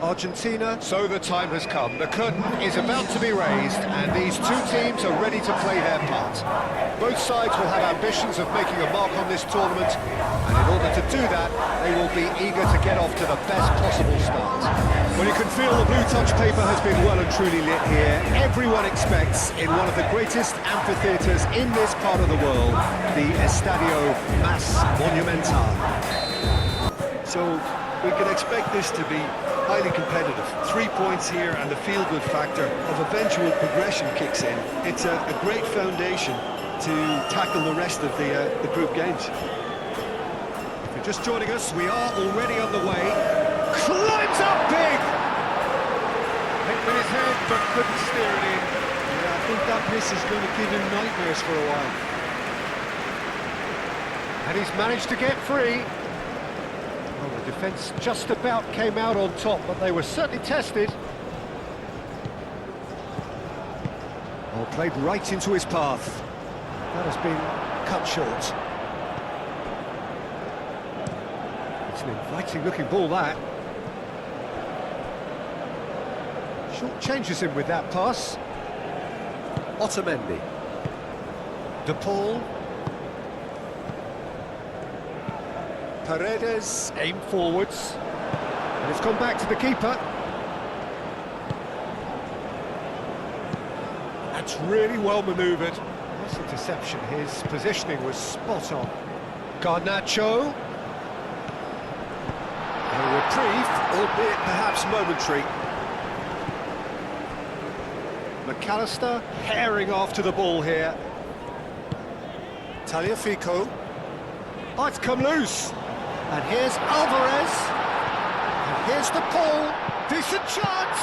Argentina. So the time has come. The curtain is about to be raised, and these two teams are ready to play their part. Both sides will have ambitions of making a mark on this tournament, and in order to do that, they will be eager to get off to the best possible start. Well, you can feel the blue touch paper has been well and truly lit here. Everyone expects, in one of the greatest amphitheatres in this part of the world, the Estadio Más Monumental. So we can expect this to be highly competitive. 3 points here and the feel-good factor of eventual progression kicks in. It's a great foundation to tackle the rest of the group games. If you're just joining us, we are already on the way. Climbs up big! Hit with his head, but couldn't steer it in. Yeah, I think that miss is going to give him nightmares for a while. And he's managed to get free. Well, the defence just about came out on top, but they were certainly tested. Oh, played right into his path. That has been cut short. It's an inviting-looking ball, that. Short changes him with that pass. Otamendi. De Paul. Paredes, aim forwards. And it's gone back to the keeper. That's really well manoeuvred. Nice interception. His positioning was spot on. Garnacho. A reprieve, albeit perhaps momentary. McAllister herring after the ball here. Tagliafico. Oh, it's come loose. And here's Alvarez. And here's the Paul. Decent chance.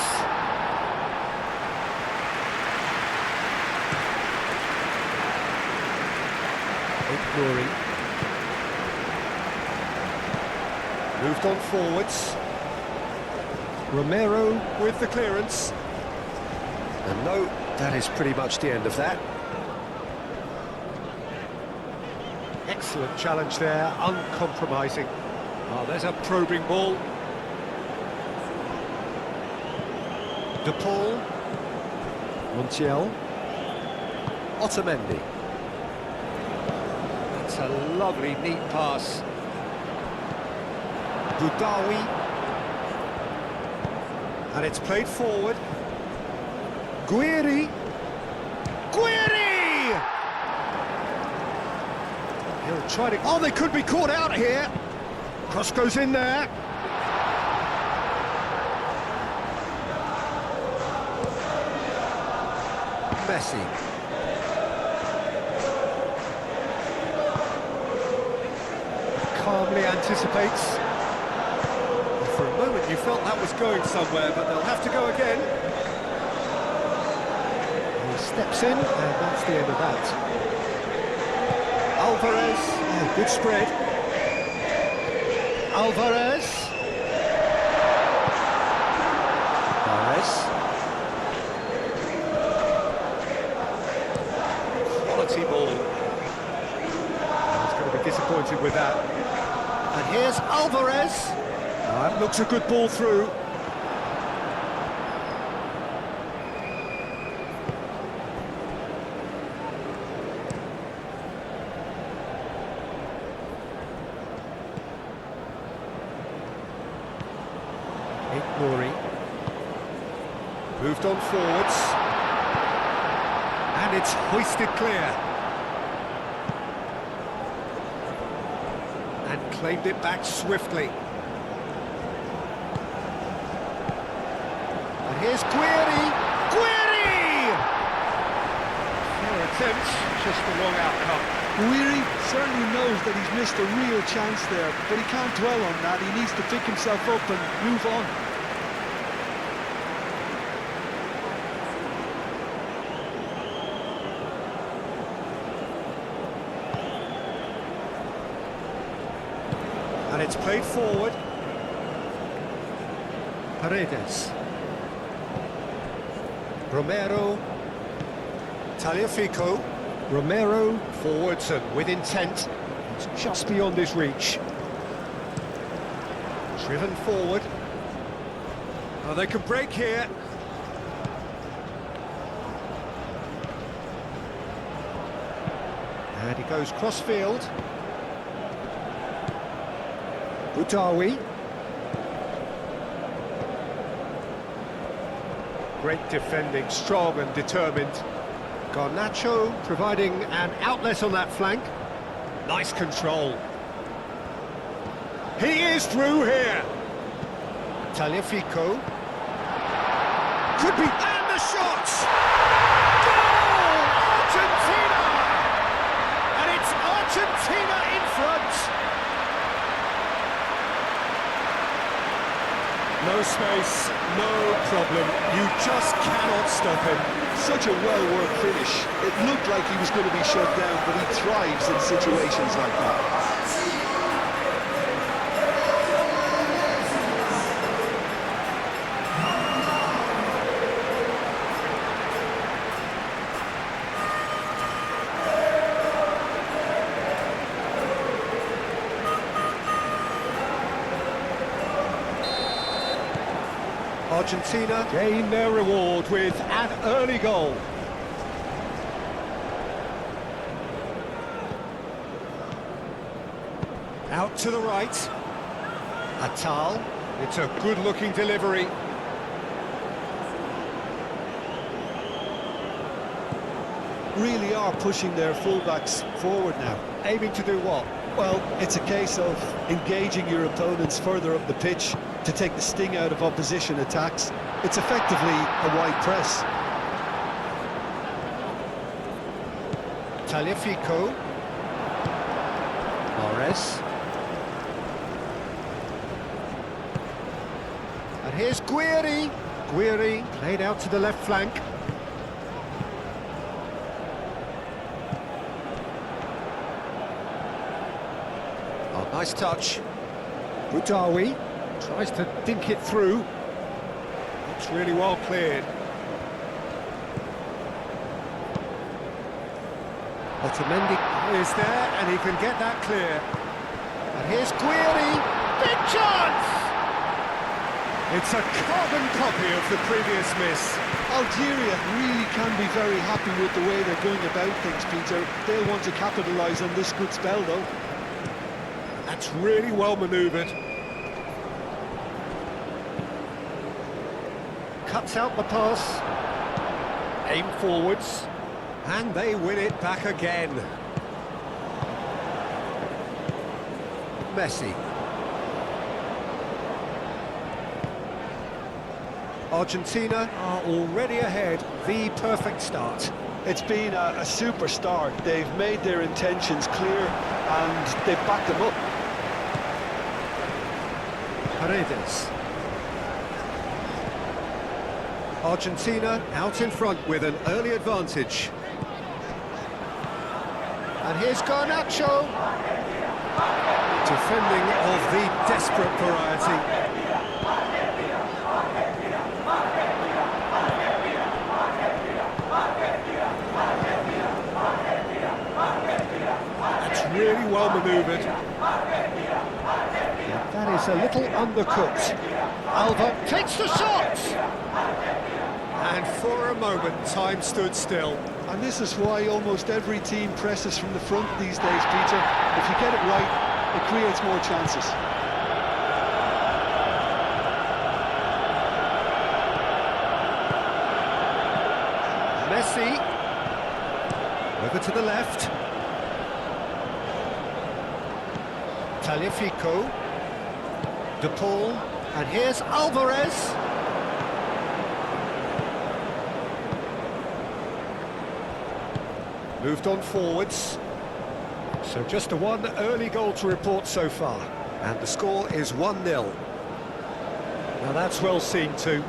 Ignoring. Moved on forwards. Romero with the clearance. And no, that is pretty much the end of that. Excellent challenge there, uncompromising. Oh, there's a probing ball. De Paul. Montiel. Otamendi. That's a lovely, neat pass. Boudaoui. And it's played forward. Guiri. Guiri! He'll try to... Oh, they could be caught out here. Cross goes in there. Messi. Calmly anticipates. For a moment you felt that was going somewhere, but they'll have to go again. He steps in, and that's the end of that. Alvarez, oh, good spread. Alvarez. Quality ball. He's going to be disappointed with that. And here's Alvarez. That looks a good ball through. Ignoring. Moved on forwards. And it's hoisted clear. And claimed it back swiftly. And here's Guiri! Guiri! Fair attempt, just the wrong outcome. Guiri certainly knows that he's missed a real chance there, but he can't dwell on that. He needs to pick himself up and move on. And it's played forward. Paredes. Romero. Tagliafico. Romero forwards and with intent. It's just beyond his reach. Driven forward. Oh, they can break here. And he goes cross-field. Butawi. Great defending, strong and determined. Garnacho providing an outlet on that flank. Nice control. He is through here. Taliafico. Could be... And the shot! Goal! Argentina! And it's Argentina in front. No space, no problem. You just cannot stop him. Such a well-worked finish. It looked like he was going to be shut down, but he thrives in situations like that. Argentina gain their reward with an early goal. Out to the right. Atal. It's a good-looking delivery. Really are pushing their fullbacks forward now. Aiming to do what? Well, it's a case of engaging your opponents further up the pitch to take the sting out of opposition attacks. It's effectively a wide press. Taliafico. Morris. And here's Guiri. Guiri played out to the left flank. Oh, nice touch. Butawi tries to dink it through. It's really well cleared. Otamendi is there, and he can get that clear. And here's Guiri. Big chance! It's a carbon copy of the previous miss. Algeria really can be very happy with the way they're going about things, Peter. They'll want to capitalise on this good spell, though. That's really well manoeuvred. Cuts out the pass. Aim forwards. And they win it back again. Messi. Argentina are already ahead. The perfect start. It's been a super start. They've made their intentions clear and they've backed them up. Paredes. Argentina out in front with an early advantage. And here's Garnacho. Defending of the desperate variety. That's really well manoeuvred. That is a little undercooked. Alva takes the shot! And for a moment, time stood still. And this is why almost every team presses from the front these days, Peter. If you get it right, it creates more chances. Messi. Over to the left. Taliafico. De Paul. And here's Alvarez. Moved on forwards. So just a one early goal to report so far. And the score is 1-0. Now that's well seen too.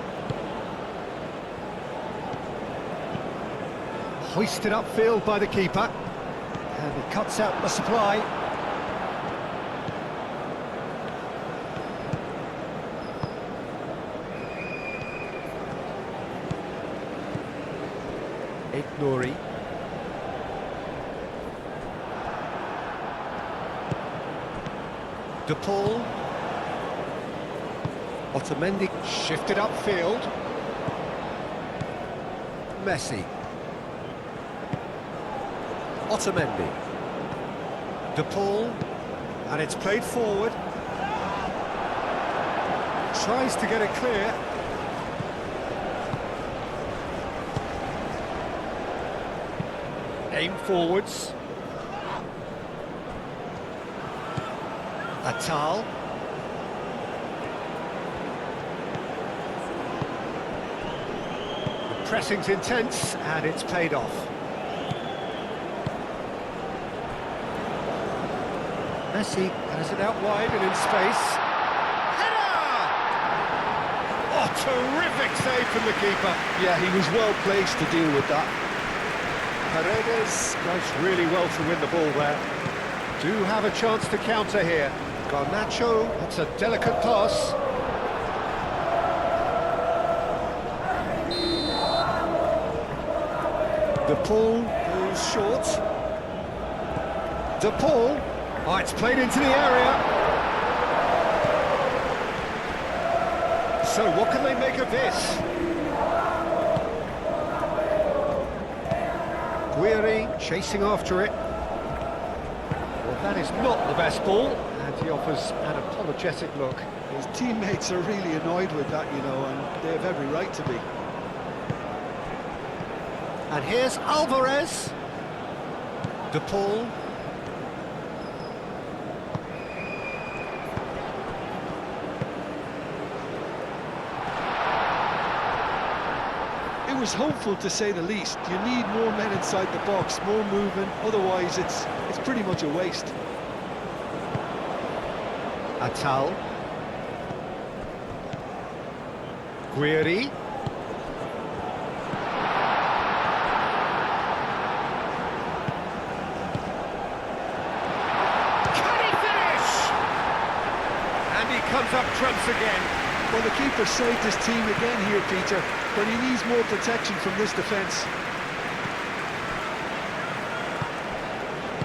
Hoisted upfield by the keeper. And he cuts out the supply. Nouri. De Paul. Otamendi Shifted upfield. Messi. Otamendi. De Paul. And it's played forward. Tries to get it clear. Aim forwards. Atal. The pressing's intense and it's paid off. Messi has it out wide and in space. Header! Oh, terrific save from the keeper. Yeah, he was well placed to deal with that. Paredes Does really well to win the ball there. Do have a chance to counter here. Garnacho, that's a delicate pass. De Paul goes short. De Paul. Oh, it's played into the area. So what can they make of this? Guiri chasing after it. Well, that is not the best ball, and he offers an apologetic look. His teammates are really annoyed with that, you know, and they have every right to be. And here's Alvarez. De Paul. It was hopeful, to say the least. You need more men inside the box, more movement, otherwise it's pretty much a waste. Atal. Guiri. Can he finish? And he comes up trumps again. Well, the keeper saved his team again here, Peter, but he needs more protection from this defence.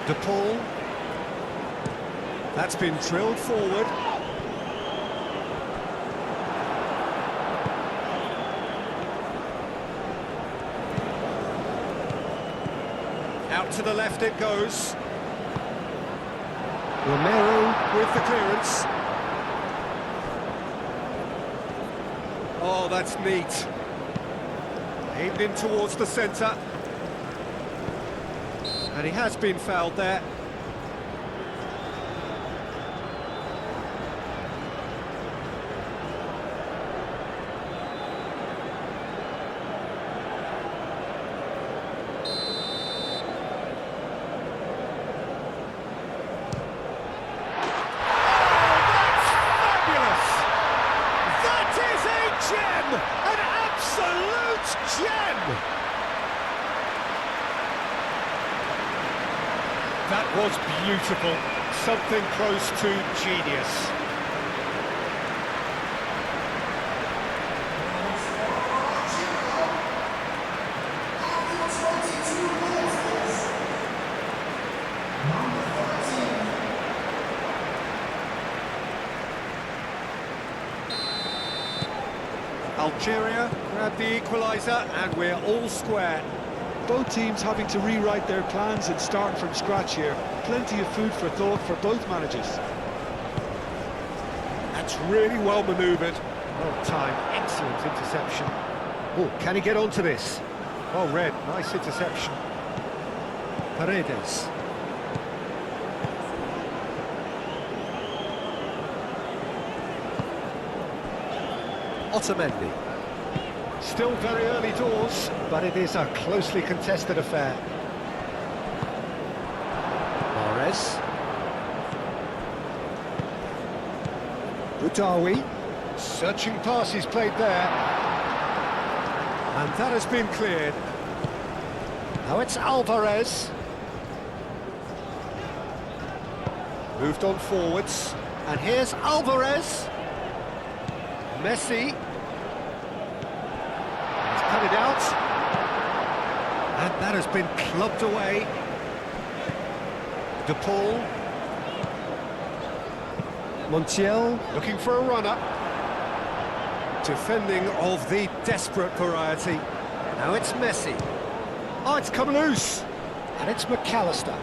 De Paul. That's been drilled forward. Out to the left it goes. Romero with the clearance. Oh, that's neat. Aimed in towards the centre. And he has been fouled there. Gem! An absolute gem! That was beautiful. Something close to genius. Algeria grab the equaliser and we're all square. Both teams having to rewrite their plans and start from scratch here. Plenty of food for thought for both managers. That's really well manoeuvred. Well timed, excellent interception. Oh, can he get onto this? Well read, nice interception. Paredes. Otamendi. Still very early doors, but it is a closely contested affair. Mahrez. Budawi. Searching pass he's played there. And that has been cleared. Now it's Alvarez. Moved on forwards. And here's Alvarez. Messi. He's cut it out. And that has been clubbed away. De Paul. Montiel. Looking for a runner. Defending of the desperate variety. Now it's Messi. Oh, it's come loose. And it's McAllister.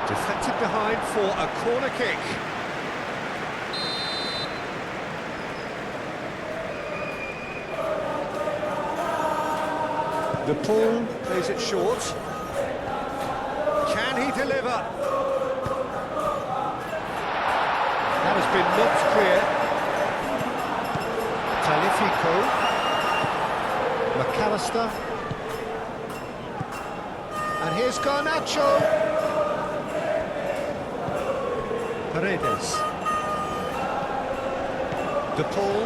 Deflected behind for a corner kick. The Paul plays it short. Can he deliver? That has been knocked clear. Talifico. McAllister. And here's Garnacho. Paredes. De Paul.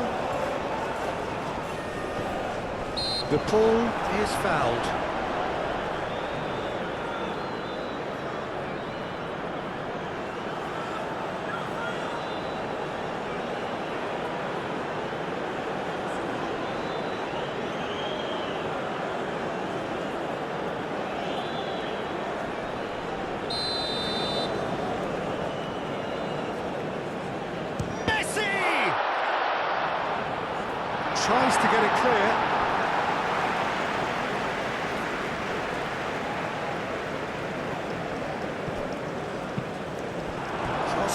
De Paul is fouled. Messi! Tries to get it clear.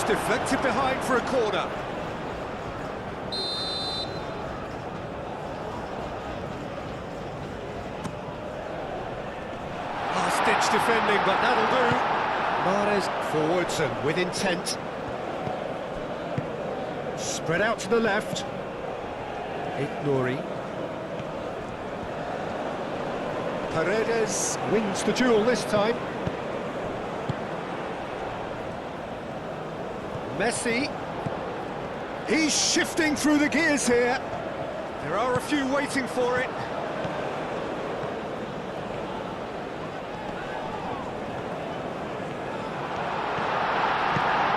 Deflected behind for a corner. Last-ditch defending, but that'll do. Mahrez forwards and with intent. Spread out to the left. Nouri. Paredes wins the duel this time. Messi, he's shifting through the gears here. There are a few waiting for it.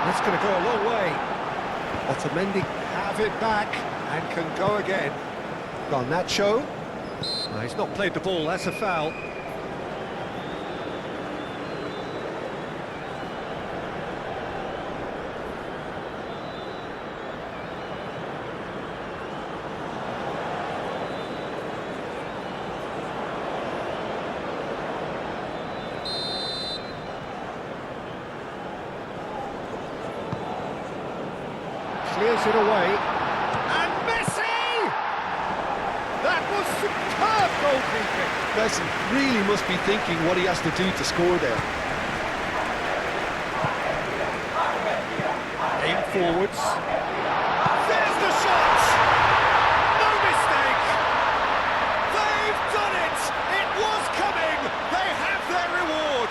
That's going to go a long way. Otamendi have it back and can go again. Garnacho. No, he's not played the ball, that's a foul. Clears it away, and Messi! That was superb goalkeeping. Messi really must be thinking what he has to do to score there. Aim forwards. There's the shot! No mistake! They've done it! It was coming! They have their reward!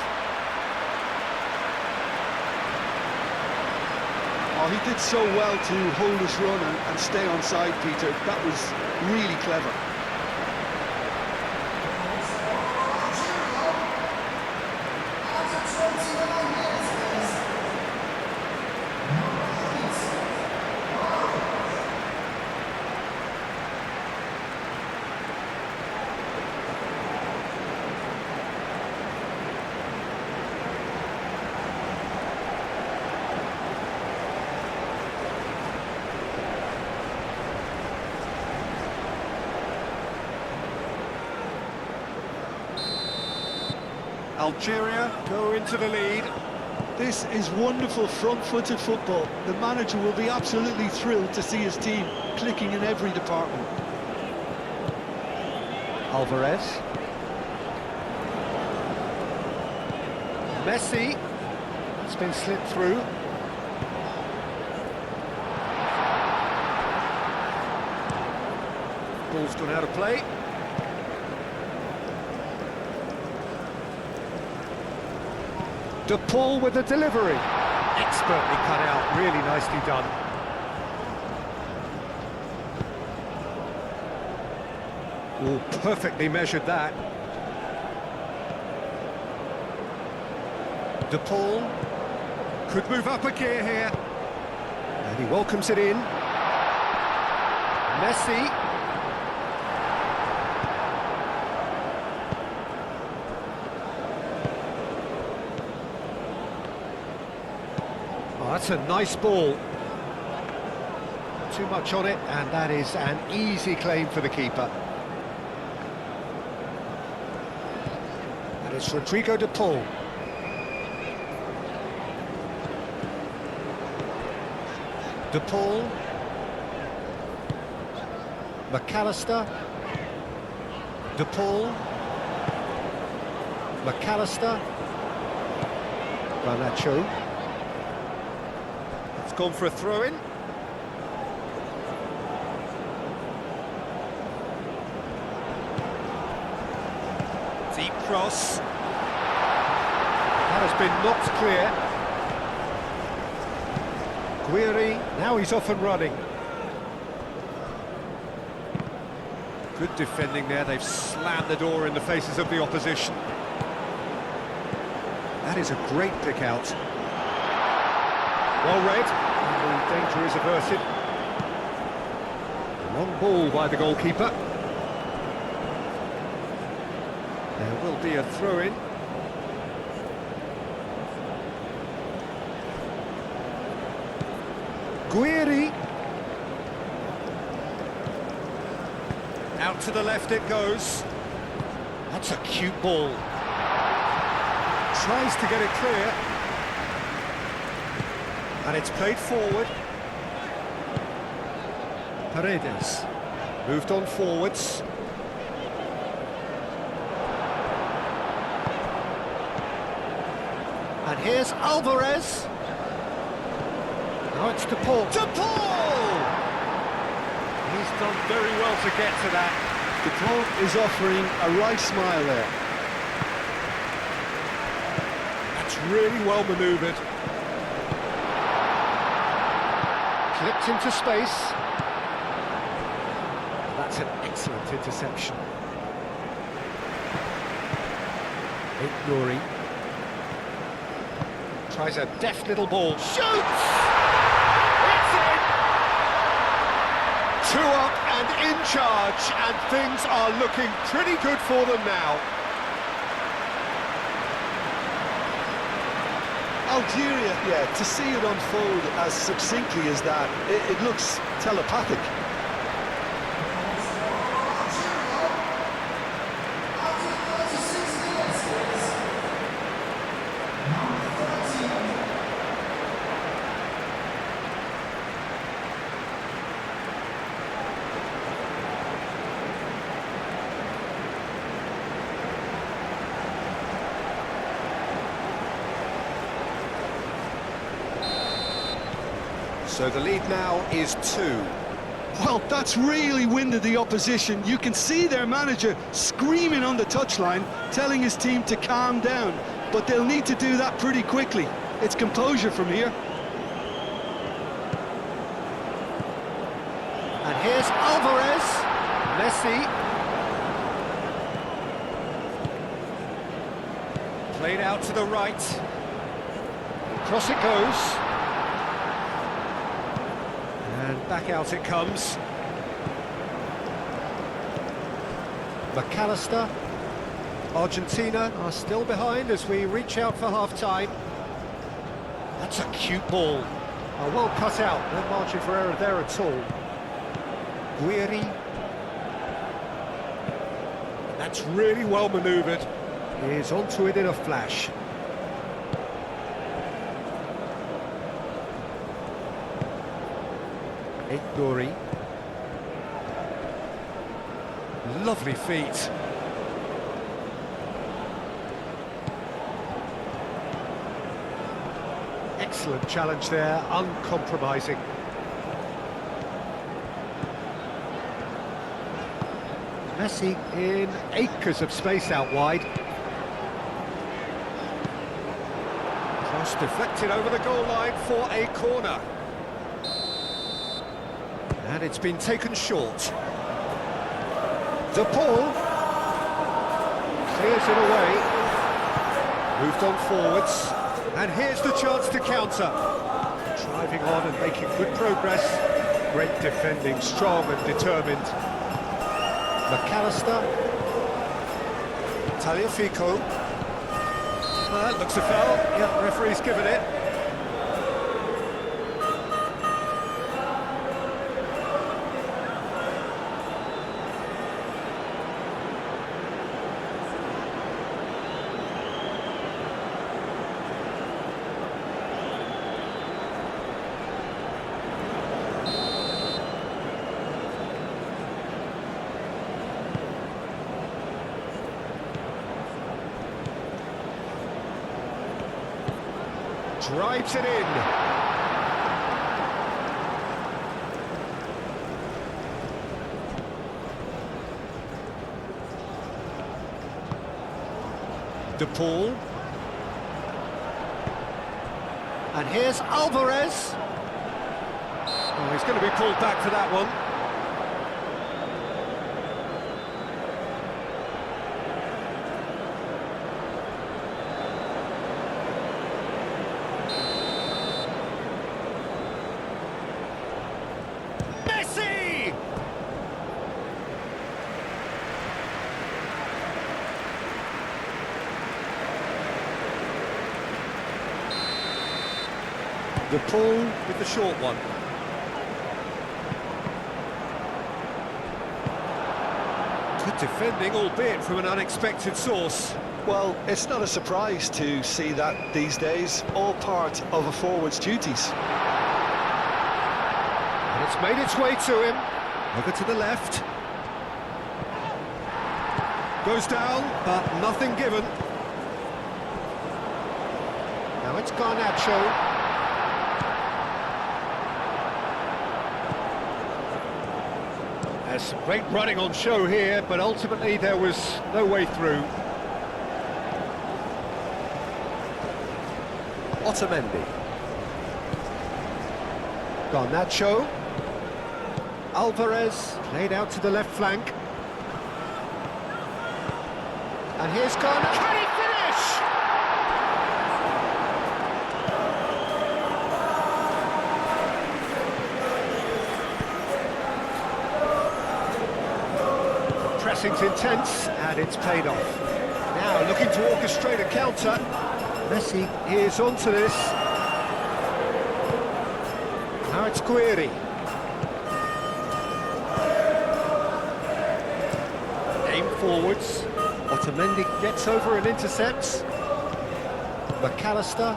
Oh, he did so well to hold his run and stay on side, Peter. That was really clever. Algeria go into the lead. This is wonderful front-footed football. The manager will be absolutely thrilled to see his team clicking in every department. Alvarez. Messi. It's been slipped through. Ball's gone out of play. De Paul with the delivery. Expertly cut out, really nicely done. Oh, perfectly measured that. De Paul could move up a gear here. And he welcomes it in. Messi. That's a nice ball. Too much on it, and that is an easy claim for the keeper. And it's Rodrigo de Paul. De Paul. McAllister. De Paul. McAllister. Garnacho. It's gone for a throw-in. Deep cross. That has been knocked clear. Guiri, now he's off and running. Good defending there, they've slammed the door in the faces of the opposition. That is a great pick out. Well read, and the danger is averted. Long ball by the goalkeeper. There will be a throw-in. Guiri. Out to the left it goes. That's a cute ball. Tries to get it clear. And it's played forward. Paredes. Moved on forwards. And here's Alvarez. Now it's De Paul. De Paul! He's done very well to get to that. De Paul is offering a right smile there. That's really well manoeuvred. Clipped into space. That's an excellent interception. Nuri. Tries a deft little ball. Shoots! It's in! 2 up and in charge, and things are looking pretty good for them now. Algeria, yeah, to see it unfold as succinctly as that, it looks telepathic. So the lead now is 2. Well, that's really winded the opposition. You can see their manager screaming on the touchline, telling his team to calm down. But they'll need to do that pretty quickly. It's composure from here. And here's Alvarez. Messi. Played out to the right. Cross it goes. And back out it comes. McAllister. Argentina are still behind as we reach out for half-time. That's a cute ball. Oh, well cut out, no margin for error there at all. Guiri. That's really well manoeuvred. He's onto it in a flash. Nuri. Lovely feet. Excellent challenge there, uncompromising. Messi in acres of space out wide. Cross deflected over the goal line for a corner. And it's been taken short. De Paul clears it away. Moved on forwards. And here's the chance to counter. Driving on and making good progress. Great defending, strong and determined. McAllister. Tagliafico. Looks a foul. Yeah, referee's given it. Drives it in. De Paul. And here's Alvarez. Oh, he's going to be pulled back for that one. Messi! De Paul with the short one. Good defending, albeit from an unexpected source. Well, it's not a surprise to see that these days, all part of a forward's duties. And it's made its way to him. Over to the left. Goes down, but nothing given. Now it's Garnacho. There's some great running on show here, but ultimately there was no way through. Otamendi. Garnacho. Alvarez, played out to the left flank. And here's Garnacho. Can he finish? Pressing's intense, and it's paid off. Now looking to orchestrate a counter. Messi is onto this. Now it's Guiri. Aim forwards. Otamendi gets over and intercepts. McAllister.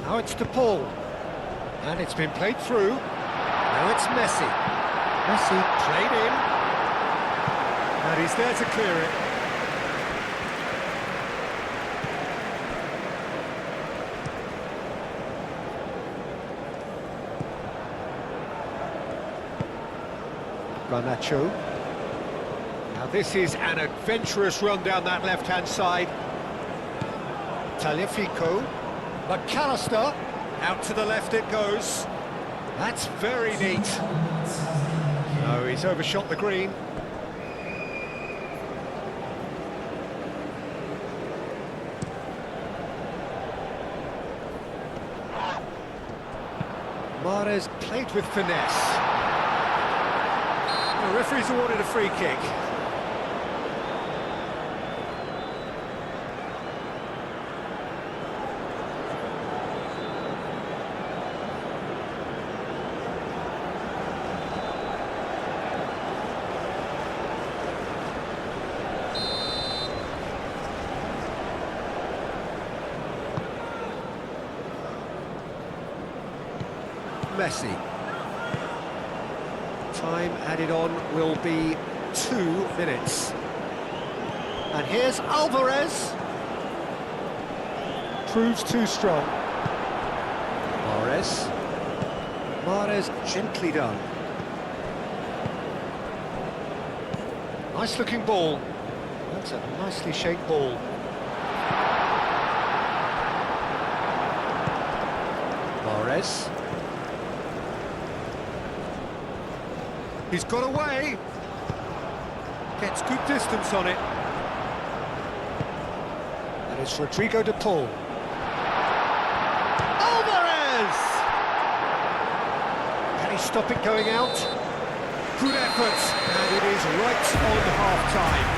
Now it's De Paul. And it's been played through. Now it's Messi. Messi played in. And he's there to clear it. Garnacho. Now this is an adventurous run down that left-hand side. Tagliafico. McAllister. Out to the left it goes. That's very neat. No, he's overshot the green. Mahrez played with finesse. The referee's awarded a free kick. Messi. Time added on will be 2 minutes. And here's Alvarez. Proves too strong. Mahrez gently done. Nice looking ball. That's a nicely shaped ball. Mahrez. He's got away. Gets good distance on it. And it's Rodrigo De Paul. Alvarez! Can he stop it going out? Good effort, and it is right on half-time.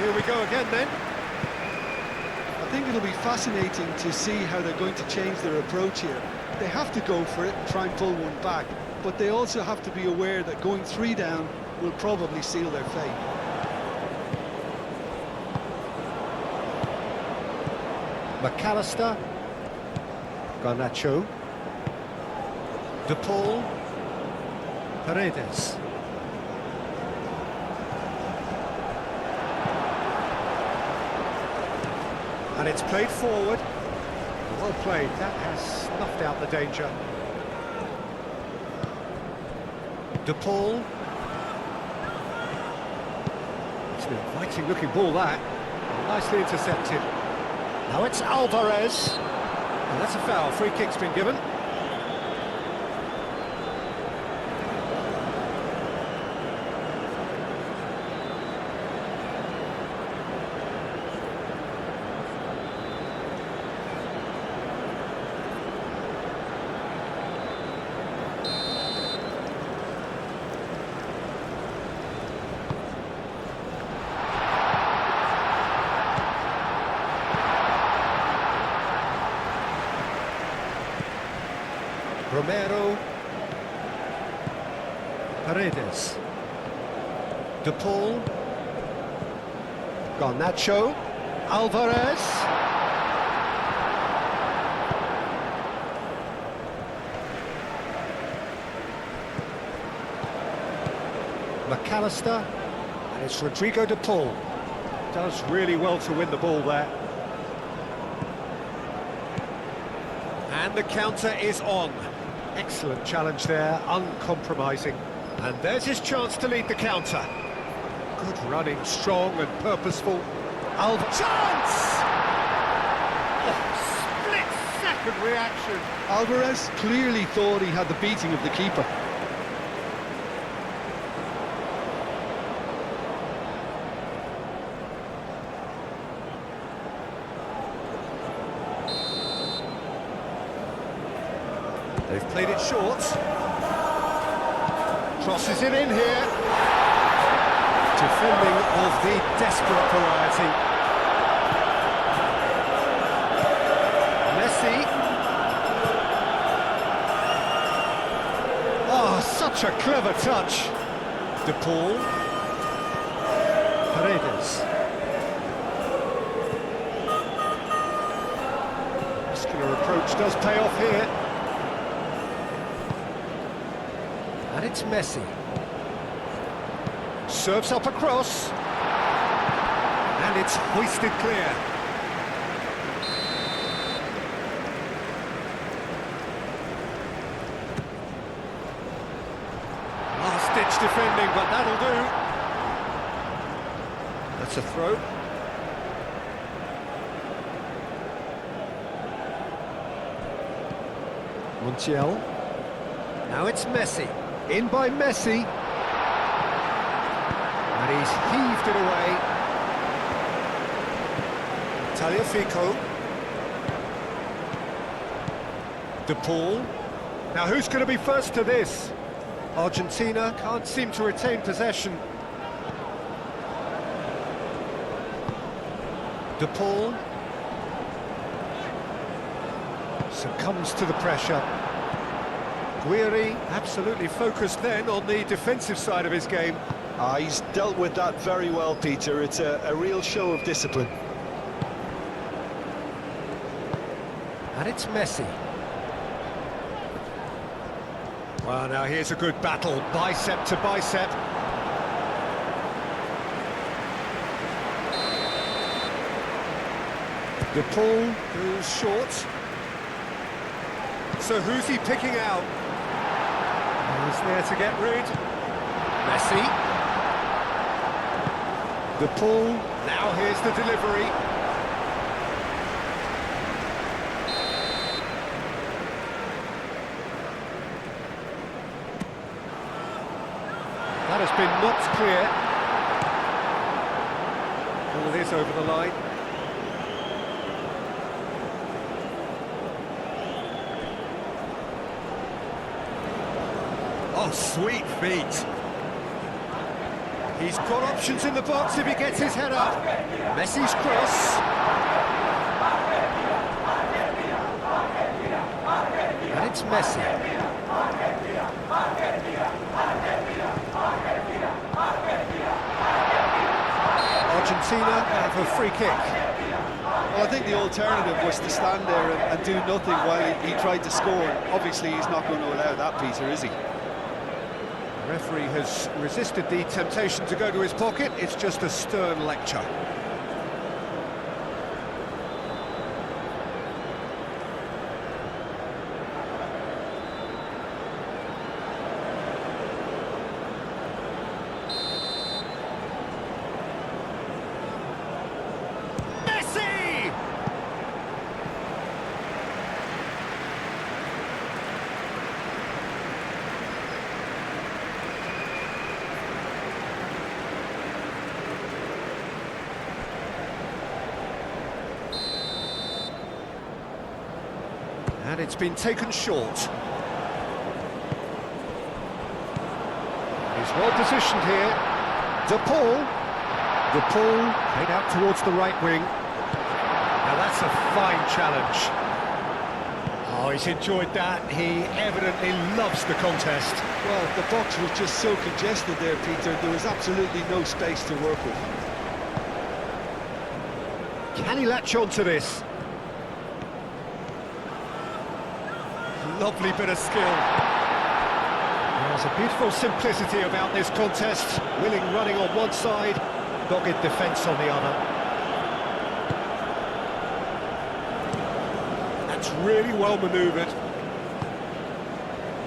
Here we go again then. I think it'll be fascinating to see how they're going to change their approach here. They have to go for it and try and pull one back, but they also have to be aware that going 3 down will probably seal their fate. McAllister. Garnacho. De Paul. Paredes. And it's played forward. Well played, that has snuffed out the danger. De Paul. It's an inviting looking ball, that. Nicely intercepted. Now it's Alvarez. And that's a foul, free kick's been given. Romero. Paredes. De Paul. Garnacho. Alvarez. McAllister. And it's Rodrigo De Paul. Does really well to win the ball there. And the counter is on. Excellent challenge there, uncompromising. And there's his chance to lead the counter. Good running, strong and purposeful. Chance! Oh, split-second reaction. Alvarez clearly thought he had the beating of the keeper. They've played it short. Crosses it in here. Defending of the desperate variety. Messi. Oh, such a clever touch. De Paul. Paredes. Muscular approach does pay off here. And it's Messi. Serves up across. And it's hoisted clear. Last-ditch defending, but that'll do. That's a throw. Montiel. Now it's Messi. In by Messi. And he's heaved it away. Tagliafico. De Paul. Now who's going to be first to this? Argentina can't seem to retain possession. De Paul. Succumbs to the pressure. Guiri absolutely focused then on the defensive side of his game. He's dealt with that very well, Peter. It's a real show of discipline. And it's Messi. Well, now here's a good battle, bicep to bicep. De Paul goes short. So who's he picking out? He's there to get rid. Messi. De Paul. Now here's the delivery. That has been knocked clear. Ball is over the line. Oh, sweet feet. He's got options in the box if he gets his head up. Messi's cross. And it's Messi. Argentina have a free kick. Well, I think the alternative was to stand there and do nothing while he tried to score. Obviously, he's not going to allow that, Peter, is he? The referee has resisted the temptation to go to his pocket. It's just a stern lecture. And it's been taken short. He's well positioned here. De Paul played out towards the right wing. Now that's a fine challenge. Oh, he's enjoyed that. He evidently loves the contest. Well, the box was just so congested there, Peter. There was absolutely no space to work with. Can he latch on to this? Lovely bit of skill. There's a beautiful simplicity about this contest. Willing running on one side, dogged defence on the other. That's really well manoeuvred.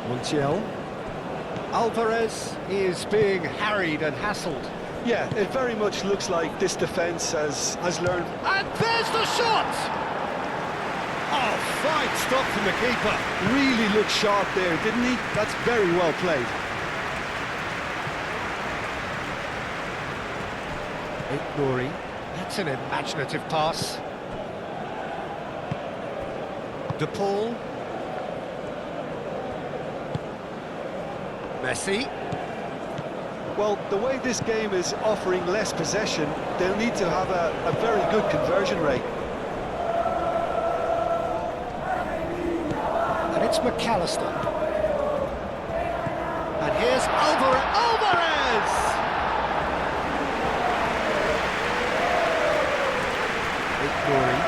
Montiel. Alvarez is being harried and hassled. Yeah, it very much looks like this defence has learned. And there's the shot! Oh, fine stop from the keeper. Really looked sharp there, didn't he? That's very well played. Nouri. That's an imaginative pass. De Paul. Messi. Well, the way this game is offering less possession, they'll need to have a very good conversion rate. And it's McAllister. And here's Alvarez! Nouri.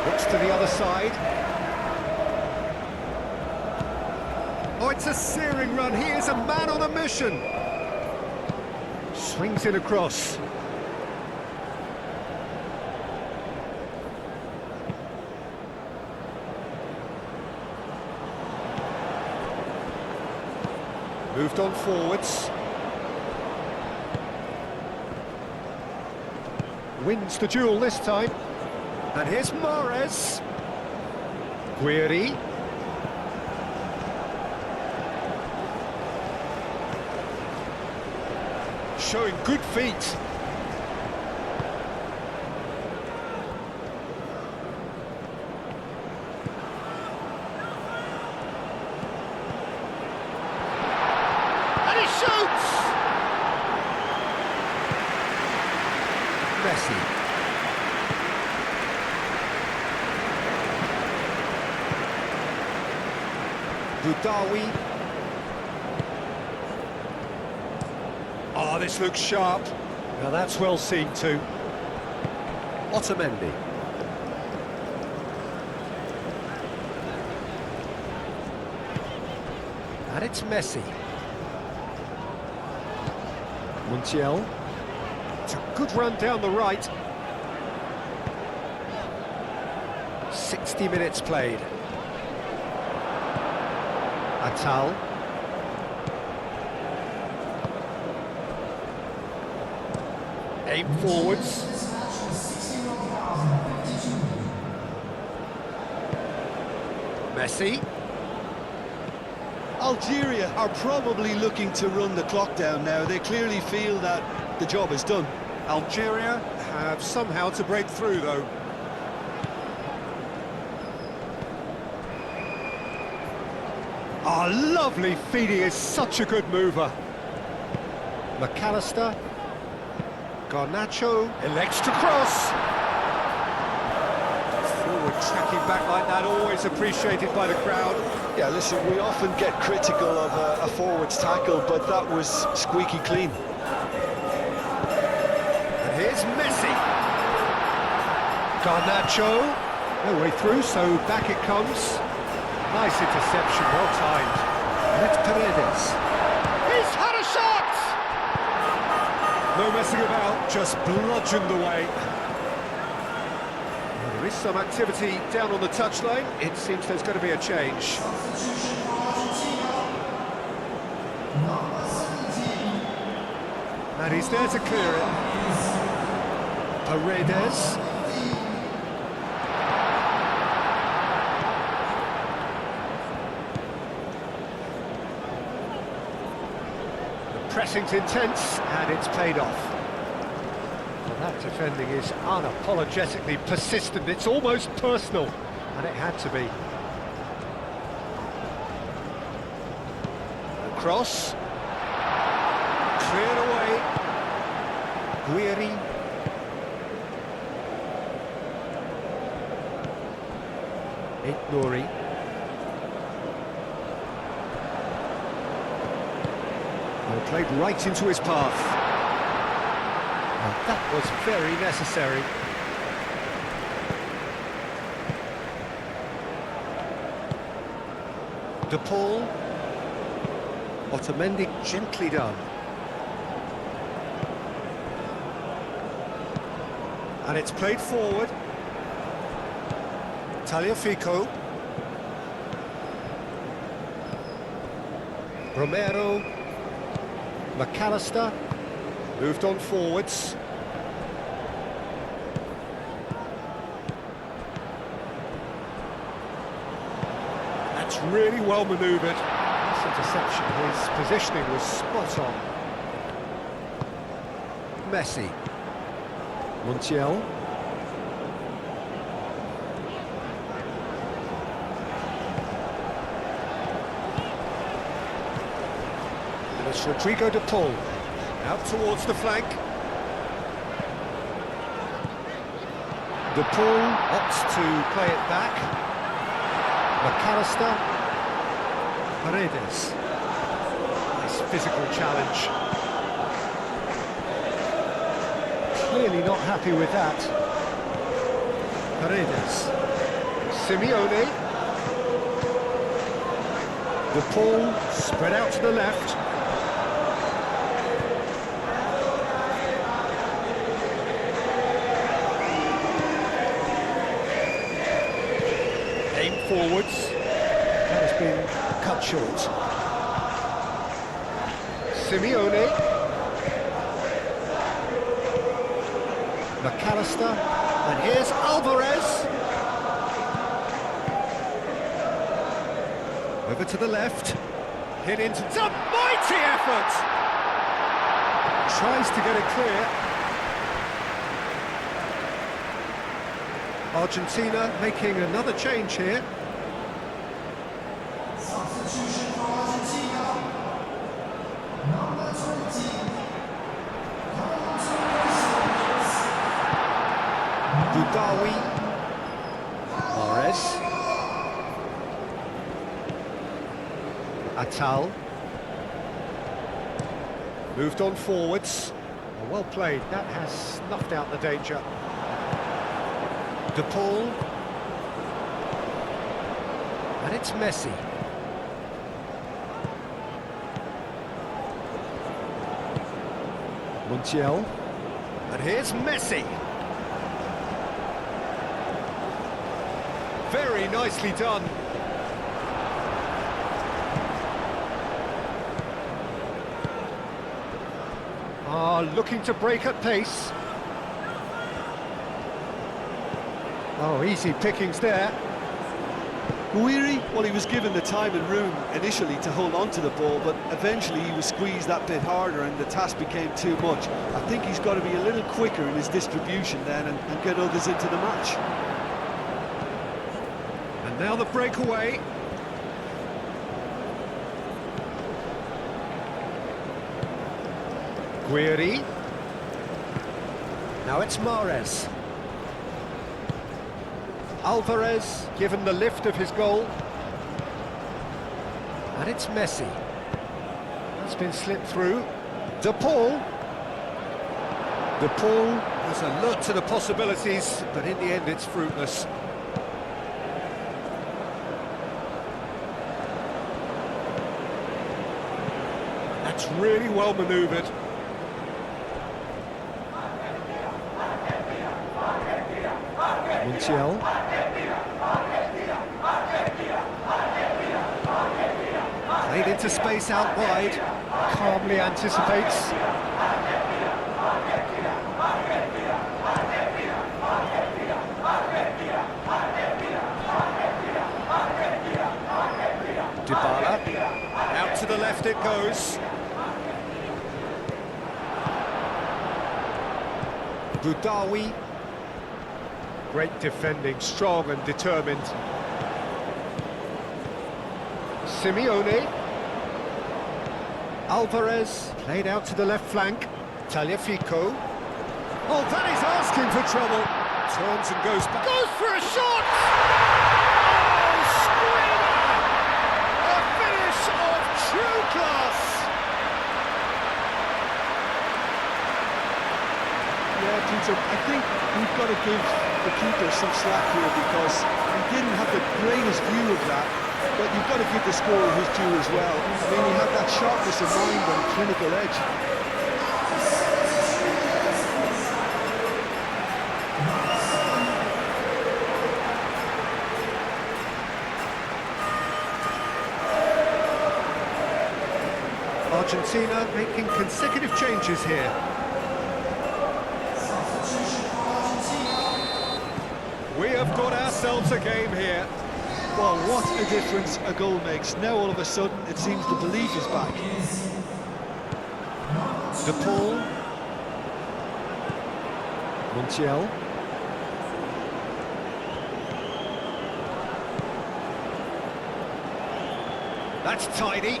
Looks to the other side. Oh, it's a searing run. He is a man on a mission. Swings it across. Moved on forwards. Wins the duel this time. And here's Mahrez. Guiri. Showing good feet. And he shoots! Messi. Budawi. Oh, this looks sharp. Now that's well seen too. Otamendi. And it's Messi. Montiel. It's a good run down the right. 60 minutes played. Atal. Aim forwards. Messi. Algeria are probably looking to run the clock down now. They clearly feel that the job is done. Algeria have somehow to break through, though. Oh, lovely feed. He is such a good mover. McAllister. Garnacho elects to cross. Forward tracking back like that, always appreciated by the crowd. Yeah, listen, we often get critical of a forward's tackle, but that was squeaky clean. Garnacho. No way through, so back it comes. Nice interception, well timed. And it's Paredes. He's had a shot! No messing about, just bludgeoned away. Well, there is some activity down on the touchline. It seems there's going to be a change. And he's there to clear it. Paredes. Pressing's intense, and it's paid off. Well, that defending is unapologetically persistent. It's almost personal, and it had to be. Cross. Cleared away. Guiri. Nouri. Well, played right into his path. Well, that was very necessary. De Paul. Otamendi gently done. And it's played forward. Tagliafico. Romero. McAllister. Moved on forwards. That's really well manoeuvred. This interception, his positioning was spot on. Messi. Montiel. And it's Rodrigo de Paul. Out towards the flank. De Paul opts to play it back. McAllister. Paredes. Nice physical challenge. Clearly not happy with that. Paredes. Simeone. De Paul spread out to the left. Aim forwards. That has been cut short. Simeone. McAllister, and here's Alvarez. Over to the left, hit into... It's a mighty effort! Tries to get it clear. Argentina making another change here. Substitution for Argentina. Number 20. Budawi. Mahrez. Atal. Moved on forwards. Well played, that has snuffed out the danger. De Paul. And it's Messi. Montiel. And here's Messi. Very nicely done. Looking to break at pace. Oh, easy pickings there. Guiri, well, he was given the time and room initially to hold on to the ball, but eventually he was squeezed that bit harder and the task became too much. I think he's got to be a little quicker in his distribution then and get others into the match. And now the breakaway. Guiri. Now it's Mahrez. Alvarez, given the lift of his goal. And it's Messi. That's been slipped through. De Paul. De Paul There's a look to the possibilities, but in the end it's fruitless. That's really well manoeuvred. Montiel. Played into space out wide, calmly anticipates. Dybala, out to the left it goes. Budawi. Great defending, strong and determined. Simeone. Alvarez, played out to the left flank. Tagliafico. Oh, that is asking for trouble. Turns and goes back. Goes for a shot! Oh, screamer! A finish of true class! Yeah, Peter, I think we've got to give the keeper some slack here because he didn't have the greatest view of that, but you've got to give the scorer his due as well. I mean, he had that sharpness of mind and clinical edge. Argentina making consecutive changes here. We have got ourselves a game here. Well, what a difference a goal makes. Now all of a sudden it seems the belief is back. De Paul. Montiel. That's tidy.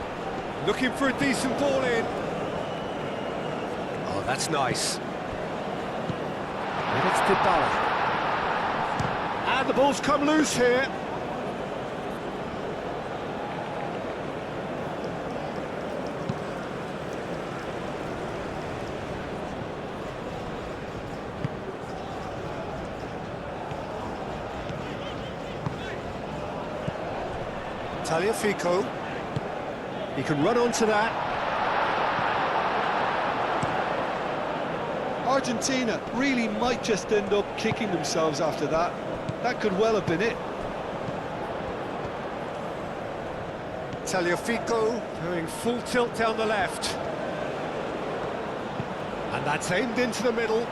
Looking for a decent ball in. Oh, that's nice. And it's Dybala. And the ball's come loose here. Tagliafico. He can run onto that. Argentina really might just end up kicking themselves after that. That could well have been it. Tagliafico doing full tilt down the left. And that's aimed into the middle.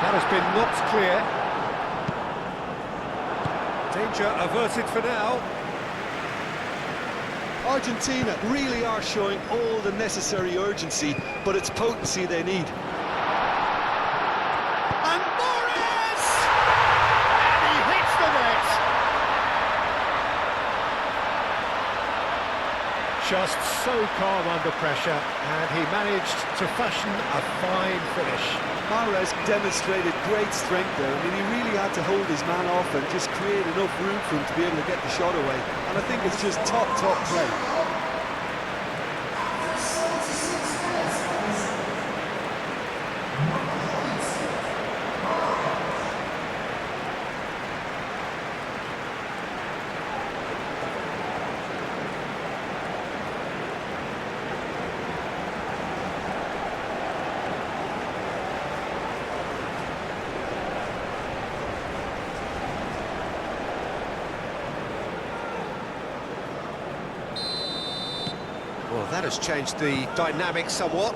That has been knocked clear. Danger averted for now. Argentina really are showing all the necessary urgency, but it's potency they need. And Morris! And he hits the net! Just so calm under pressure, and he managed to fashion a fine finish. Mahrez demonstrated great strength there. I mean, he really had to hold his man off and just create enough room for him to be able to get the shot away. And I think it's just top play. Well, that has changed the dynamic somewhat.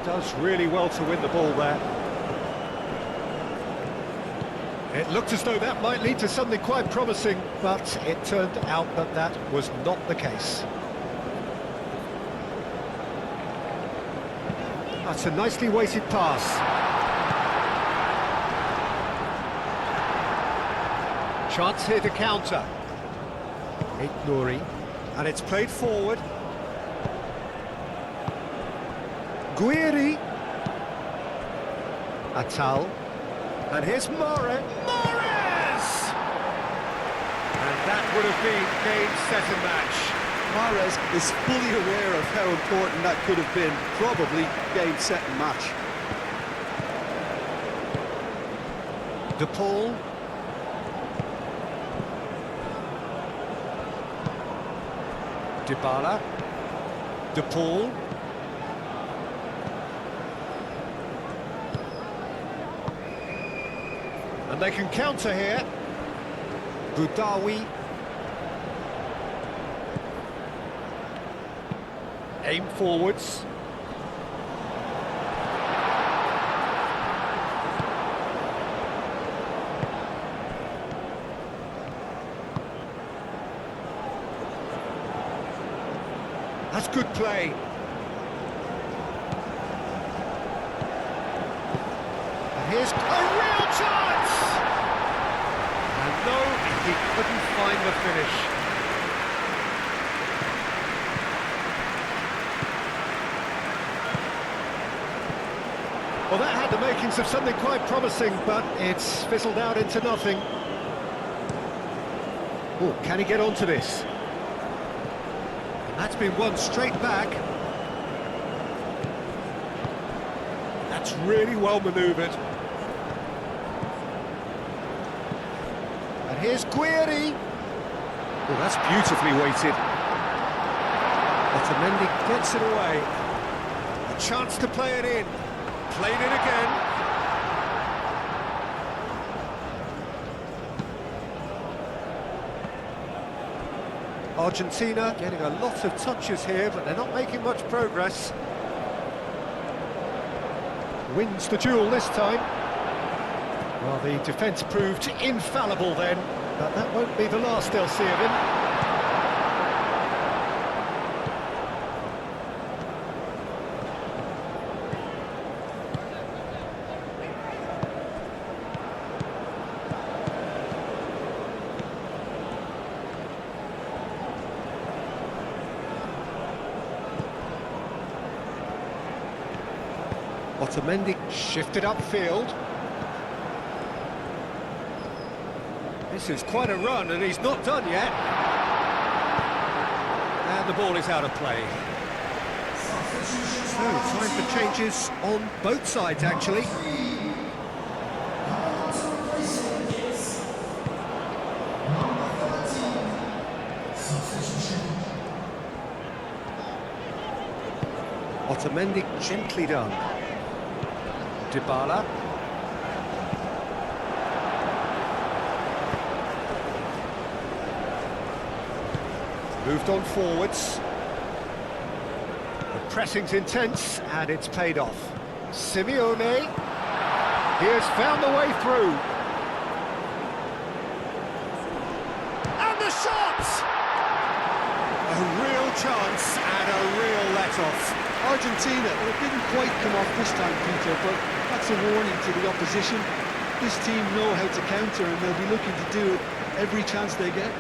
Does really well to win the ball there. It looked as though that might lead to something quite promising, but it turned out that that was not the case. That's a nicely weighted pass. Chance here to counter. Nouri, and it's played forward. Guiri. Atal. And here's Morris. And That would have been game, set and match. Mahrez is fully aware of how important that could have been. Probably game, set and match. De Paul. Dybala. De Paul. And they can counter here. Boudaoui. Aim forwards. That's good play. And here's a real chance! And no, he couldn't find the finish. Well, that had the makings of something quite promising, but it's fizzled out into nothing. Oh, can he get onto this? That's been won straight back. That's really well manoeuvred. And here's Guiri. Oh, that's beautifully weighted. Otamendi gets it away. A chance to play it in. Played it again. Argentina getting a lot of touches here, but they're not making much progress. Wins the duel this time. Well, the defence proved infallible then, but that won't be the last they'll see of him. Otamendi shifted upfield. This is quite a run, and he's not done yet. And the ball is out of play. So, time for changes on both sides, actually. Otamendi gently done. Dybala. Moved on forwards. The pressing's intense, and it's paid off. Simeone. He has found the way through. And the shot! A real chance and a real let-off. Argentina, well, it didn't quite come off this time, Peter, but that's a warning to the opposition. This team know how to counter, and they'll be looking to do it every chance they get.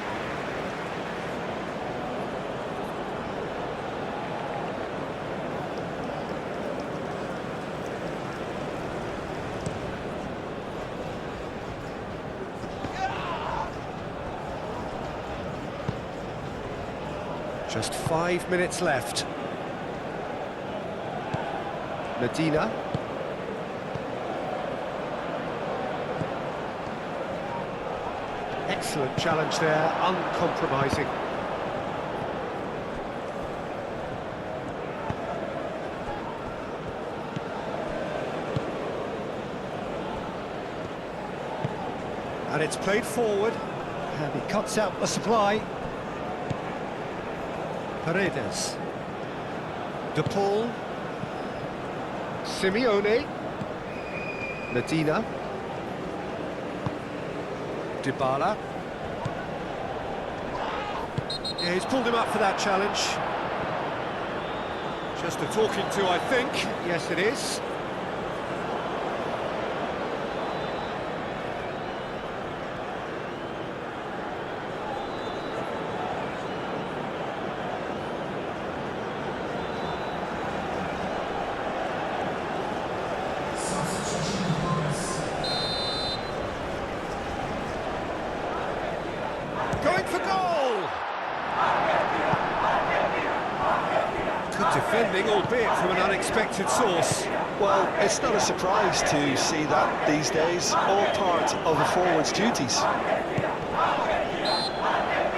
Just 5 minutes left. Medina. Excellent challenge there, uncompromising. And it's played forward, and he cuts out the supply. Paredes. De Paul. Simeone. Medina. Dybala. Yeah, he's pulled him up for that challenge. Just a talking to, I think. Yes, it is. Going for Defending, albeit from an unexpected source. Well, it's not a surprise to see that these days, all part of a forward's duties.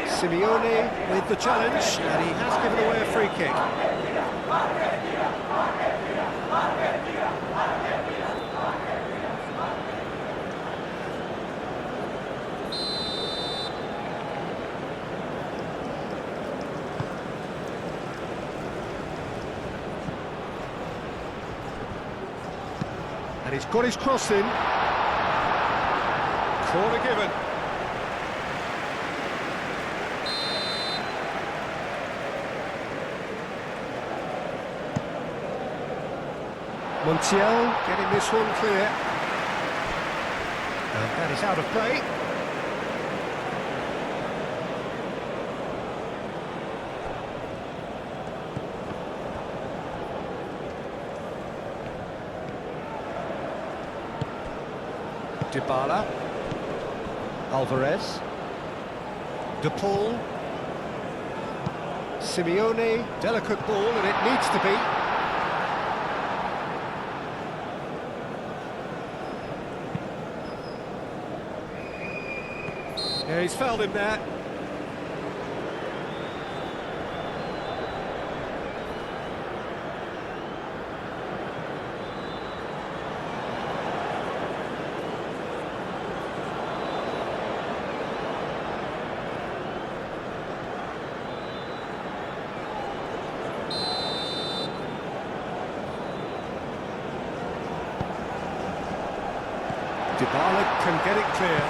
Simeone with the challenge, and he has given away a free kick. And he's got his cross in. Corner given. Montiel getting this one clear. And that is out of play. Dybala, Alvarez, De Paul, Simeone, delicate ball and it needs to be. Yeah, he's fouled him there. Dybala can get it clear.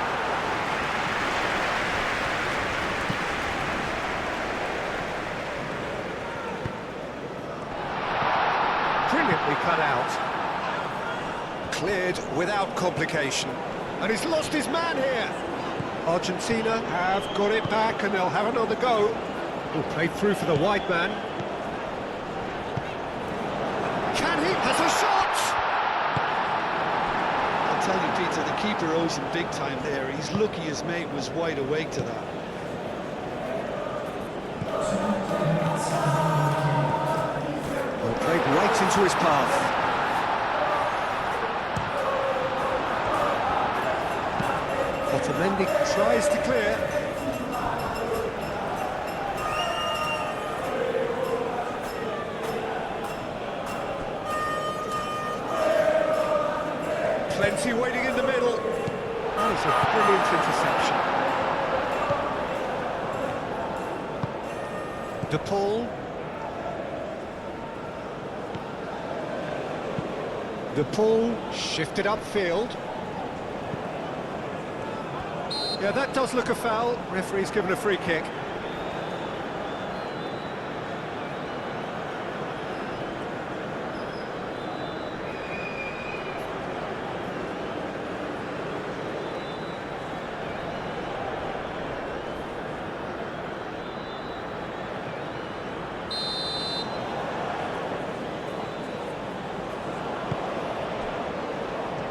Brilliantly cut out. Cleared without complication. And he's lost his man here. Argentina have got it back and they'll have another go. Will play through for the wide man. Can he? Has a shot! I'll tell you, Peter, the keeper owes him big time there. He's lucky his mate was wide awake to that. Well, played right into his path. Otamendi tries to clear. Plenty waiting in the middle. That is a brilliant interception. De Paul. De Paul shifted upfield. Yeah, that does look a foul. Referee's given a free kick.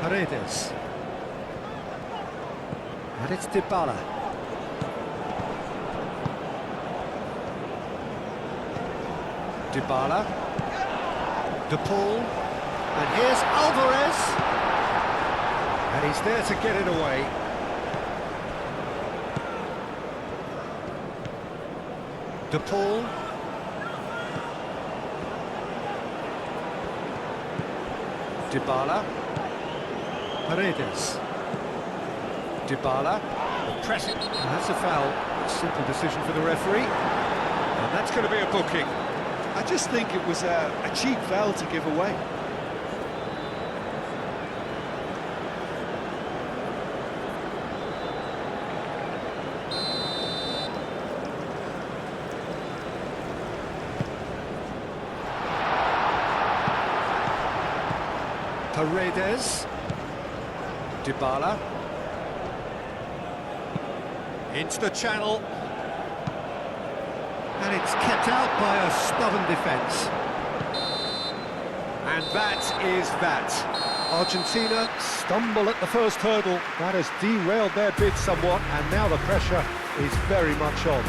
Paredes. And it's Dybala. Dybala. De Paul. And here's Alvarez. And he's there to get it away. De Paul. Dybala. Paredes. Dybala, pressing, and that's a foul. A simple decision for the referee, and that's going to be a booking. I just think it was a cheap foul to give away. Paredes. Dybala. Into the channel. And it's kept out by a stubborn defence. And that is that. Argentina stumble at the first hurdle. That has derailed their bid somewhat, and now the pressure is very much on.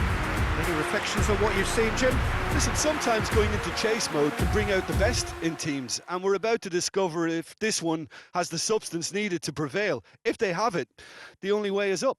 Any reflections on what you've seen, Jim? Listen, sometimes going into chase mode can bring out the best in teams, and we're about to discover if this one has the substance needed to prevail. If they have it, the only way is up.